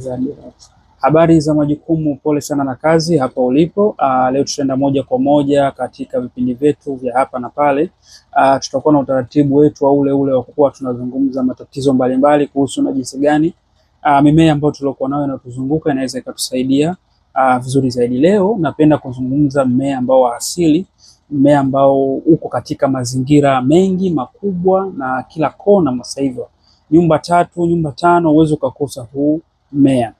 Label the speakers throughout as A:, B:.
A: Tanzania. Habari za majukumu, pole sana na kazi hapa ulipo. Leo tutaenda moja kwa moja katika vipindi vyetu vya hapa na pale. Tutakuwa na utaratibu wetu ule wa kuwa tunazungumza matatizo mbalimbali kuhusu na jinsi gani mimea ambayo tuliokuwa nayo inatuzunguka inaweza ikatusaidia vizuri zaidi. Leo napenda kuzungumza mmea ambao wa asili, mmea ambao uko katika mazingira mengi makubwa na kila kona sasa hivi. Nyumba 3, nyumba 5 uwezo ukakosa huu mmea.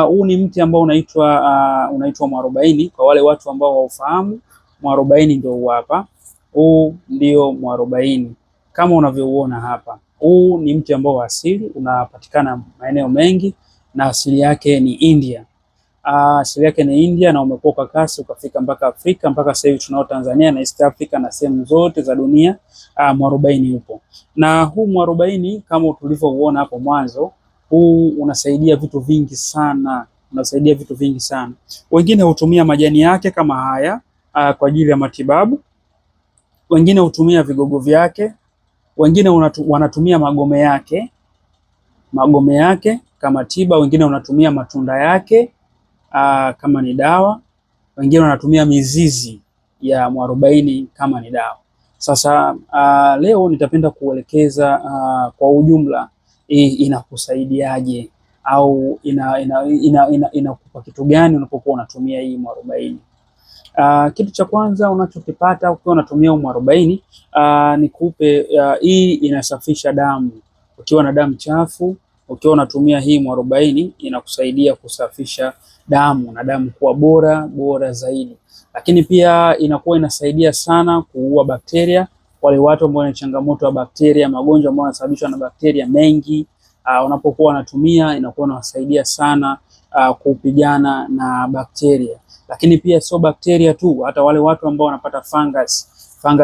A: Huu ni mti ambao unaitwa mwarobaini. Kwa wale watu ambao hawaufahamu, mwarobaini ndio huu hapa. Huu ndio mwarobaini kama unavyouona hapa. Huu ni mti ambao wa asili, unapatikana maeneo mengi na asili yake ni India. Asili yake ni India na umekuwa kwa kasi ukafika mpaka Afrika, mpaka sasa hivi tunao Tanzania na East Africa na sehemu zote za dunia. Mwarobaini upo. Na huu mwarobaini kama tulivyouona hapo mwanzo, huu unasaidia vitu vingi sana, Wengine hutumia majani yake kama haya kwa ajili ya matibabu. Wengine hutumia vigogo vyake, wengine wanatumia magome yake kama tiba, wengine wanatumia matunda yake kama ni dawa, wengine wanatumia mizizi ya mwarobaini kama ni dawa. Sasa leo nitapenda kuelekeza kwa ujumla inakusaidiaje au inakupa kitu gani unapokuwa unatumia hii mwarobaini. Kitu cha kwanza unachokipata ukiwa unatumia mwarobaini nikupe hii inasafisha damu. Ukiwa na damu chafu, ukiwa unatumia hii mwarobaini inakusaidia kusafisha damu na damu kuwa bora zaidi. Lakini pia inakuwa inasaidia sana kuua bakteria. Wale watu ambao wana changamoto ya bakteria, magonjwa ambayo yanasababishwa na bakteria mengi, unapokuwa unatumia inakuwa inawasaidia sana kupigana na bakteria. Lakini pia sio bakteria tu, hata wale watu ambao wanapata fungus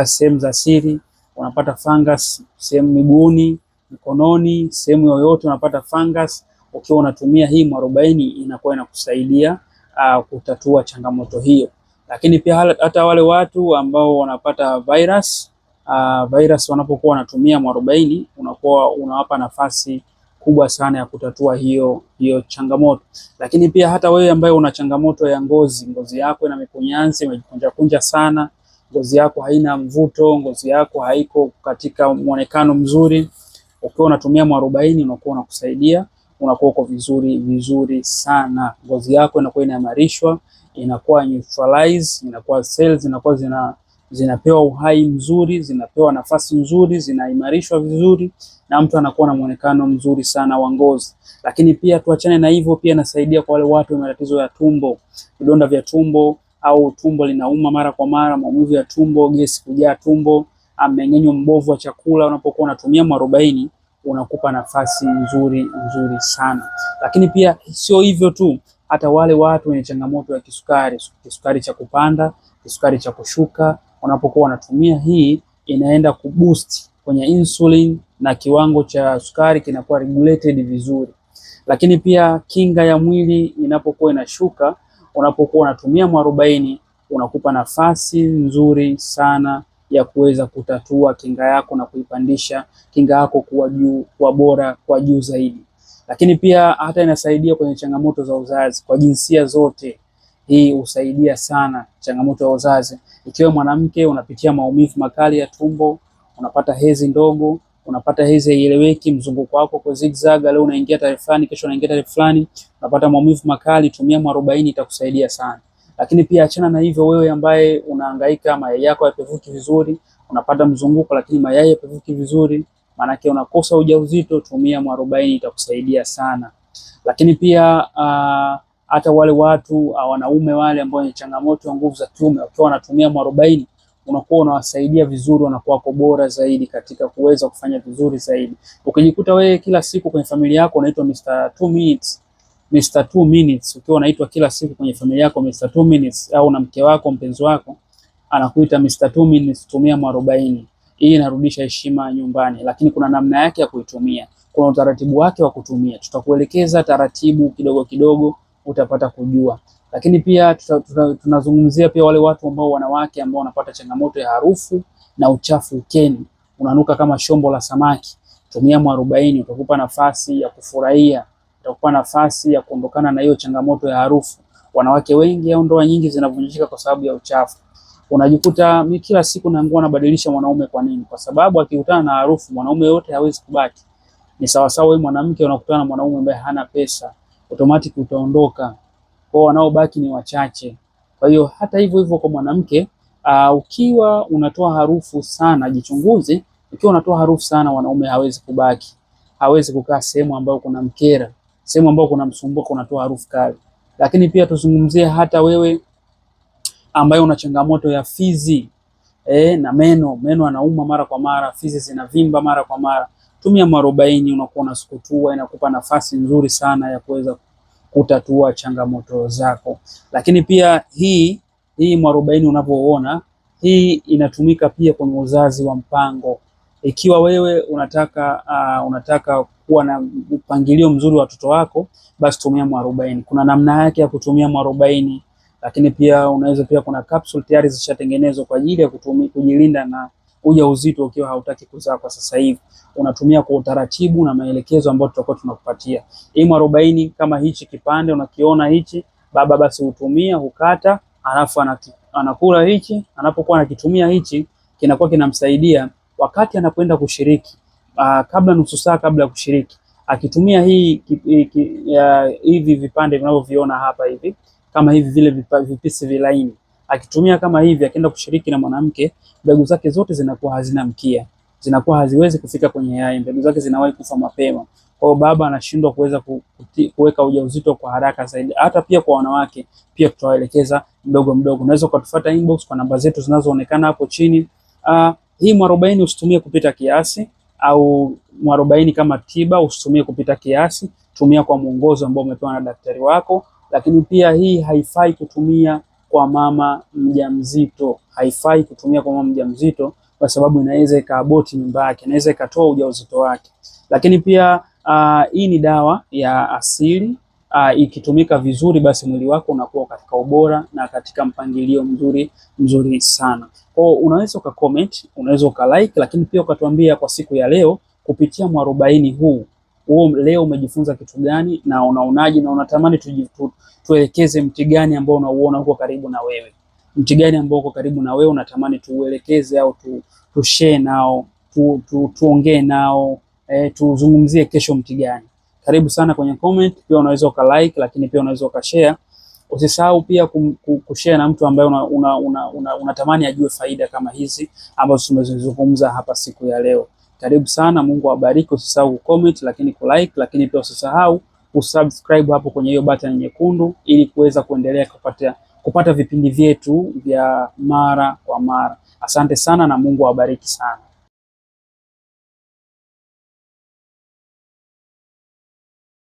A: sehemu za siri, wanapata fungus sehemu miguuni, mikononi, sehemu yoyote unapata fungus, ukiwa unatumia hii mwarobaini inakuwa inakusaidia kutatua changamoto hiyo. Lakini pia hata wale watu ambao wanapata virus wanapokuwa wanatumia mwarobaini unakuwa unawapa nafasi kubwa sana ya kutatua hiyo changamoto. Lakini pia hata wewe ambaye una changamoto ya ngozi yako ina mikunyanzi, imekunja sana, ngozi yako haina mvuto, ngozi yako haiko katika muonekano mzuri, ukiwa unatumia mwarobaini unakuwa unakusaidia, unakuwa uko vizuri sana. Ngozi yako inakuwa inaimarishwa, inakuwa neutralize, inakuwa cells zinakuwa zinapewa uhai mzuri, zinapewa nafasi nzuri, zinaimarishwa vizuri na mtu anakuwa na muonekano mzuri sana wa ngozi. Lakini pia tuachane na hivyo, pia inasaidia kwa wale watu wenye matatizo ya tumbo, vidonda vya tumbo au tumbo linauma mara kwa mara, maumivu ya tumbo, gesi kujaa tumbo, mmeng'enyo mbovu wa chakula. Unapokuwa unatumia mwarobaini unakupa nafasi nzuri sana. Lakini pia sio hivyo tu, hata wale watu wenye changamoto ya kisukari cha kupanda, kisukari cha kushuka, unapokuwa unatumia hii inaenda kuboost kwenye insulin na kiwango cha sukari kinakuwa regulated vizuri. Lakini pia kinga ya mwili inapokuwa inashuka, unapokuwa unatumia mwarobaini unakupa nafasi nzuri sana ya kuweza kutatua kinga yako na kuipandisha kinga yako kuwa bora kwa juu zaidi. Lakini pia hata inasaidia kwenye changamoto za uzazi kwa jinsia zote. Hii husaidia sana changamoto ya uzazi. Ikiwa mwanamke unapitia maumivu makali ya tumbo, unapata hedhi ndogo, unapata hedhi haieleweki, mzunguko wako kwa zigzag, leo unaingia tarehe fulani, kesho unaingia tarehe fulani, unapata maumivu makali, tumia mwarobaini itakusaidia sana. Lakini pia achana na hivyo, wewe ambaye unahangaika mayai yako hayapevuki vizuri, unapata mzunguko lakini mayai hayapevuki vizuri, maana yake unakosa ujauzito, tumia mwarobaini itakusaidia sana. Lakini pia hata wale watu wanaume wale ambao ni changamoto ya nguvu za kiume, wakiwa wanatumia mwarobaini unakuwa unawasaidia vizuri, wanakuwa bora zaidi katika kuweza kufanya vizuri zaidi. Ukijikuta wewe kila siku kwenye familia yako unaitwa Mr. 2 minutes, ukiwa unaitwa kila siku kwenye familia yako Mr. 2 minutes, au na mke wako mpenzi wako anakuita Mr. 2 minutes, tumia mwarobaini. Hii inarudisha heshima nyumbani, lakini kuna namna yake ya kuitumia, kuna utaratibu wake wa kutumia. Tutakuelekeza taratibu kidogo utapata kujua. Lakini pia tunazungumzia pia wale watu ambao wanawake ambao wanapata changamoto ya harufu na uchafu ukeni, unanuka kama shombo la samaki, tumia mwarobaini, utakupa nafasi ya kufurahia itakupa nafasi ya kuondokana na hiyo changamoto ya harufu. Wanawake wengi au ndoa nyingi zinavunjika kwa sababu ya uchafu. Unajikuta mimi kila siku naambiwa nabadilisha mwanaume. Kwa nini? Kwa sababu akikutana na harufu mwanaume yote hawezi kubaki. Ni sawa sawa wewe mwanamke unakutana na mwanaume ambaye hana pesa, automatic utaondoka. Kwa wanaobaki ni wachache. Kwa hiyo hata hivyo kwa mwanamke, ukiwa unatoa harufu sana, jichunguze. Ukiwa unatoa harufu sana, wanaume hawezi kubaki. Hawezi kukaa sehemu ambayo kuna mkera, sehemu ambayo kuna msumbuko, unatoa harufu kali. Lakini pia tuzungumzie hata wewe ambaye una changamoto ya fizi na meno anauma mara kwa mara, fizi zinavimba mara kwa mara. Tumia mwarobaini, unakuwa unasukutua, inakupa nafasi nzuri sana ya kuweza kutatua changamoto zako. Lakini pia hii mwarobaini unavyoona, hii inatumika pia kwenye uzazi wa mpango. Ikiwa wewe unataka kuwa na mpangilio mzuri wa watoto wako, basi tumia mwarobaini. Kuna namna yake ya kutumia mwarobaini, lakini pia unaweza pia, kuna capsule tayari zishatengenezwa kwa ajili ya kujilinda na ujauzito ukiwa hautaki kuzaa kwa sasa hivi. Unatumia kwa utaratibu na maelekezo ambayo tutakuwa tunakupatia. Hii mwarobaini kama hichi kipande unakiona hichi, baba basi hutumia, hukata, alafu anakula hichi. Anapokuwa anakitumia hichi, kinakuwa kinamsaidia wakati anapoenda kushiriki, kabla nusu saa kabla ya kushiriki, akitumia hivi vipande vinavyoviona hapa hivi, kama hivi vile vipisi vilaini, akitumia kama hivi akienda kushiriki na mwanamke, mbegu zake zote zinakuwa hazina mkia, zinakuwa haziwezi kufika kwenye yai, mbegu zake zinawahi kufa mapema. Kwa hiyo baba anashindwa kuweza kuweka ujauzito kwa haraka zaidi. Hata pia kwa wanawake pia tutawaelekeza mdogo mdogo. Unaweza kutufuata inbox kwa namba zetu zinazoonekana hapo chini. Hii mwarobaini usitumie kupita kiasi, au mwarobaini kama tiba usitumie kupita kiasi. Tumia kwa mwongozo ambao umepewa na daktari wako. Lakini pia hii haifai kutumia kwa mama mjamzito. Haifai kutumia kwa mama mjamzito kwa sababu inaweza ikaaboti mimba yake, inaweza ikatoa ujauzito wake. Lakini pia hii ni dawa ya asili. Ikitumika vizuri, basi mwili wako unakuwa katika ubora na katika mpangilio mzuri sana. Kwa unaweza ukacomment, unaweza ukalike, lakini pia ukatuambia kwa siku ya leo kupitia mwarobaini huu leo umejifunza kitu gani na unaonaje, na unatamani tuelekeze mti gani ambao unauona huko karibu na wewe. Mti gani ambao uko karibu na wewe unatamani tuuelekeze au tushare nao, tuongee nao, tuzungumzie kesho mti gani. Karibu sana kwenye comment. Pia unaweza ukalike, lakini pia unaweza ukashare. Usisahau pia kushare na mtu ambaye unatamani ajue faida kama hizi ambazo tumezungumza hapa siku ya leo. Karibu sana, Mungu awabariki. Usisahau kucomment, lakini kulike, lakini pia usisahau kusubscribe hapo kwenye hiyo button nyekundu ili kuweza kuendelea kupata vipindi vyetu vya mara kwa mara. Asante sana na Mungu awabariki sana.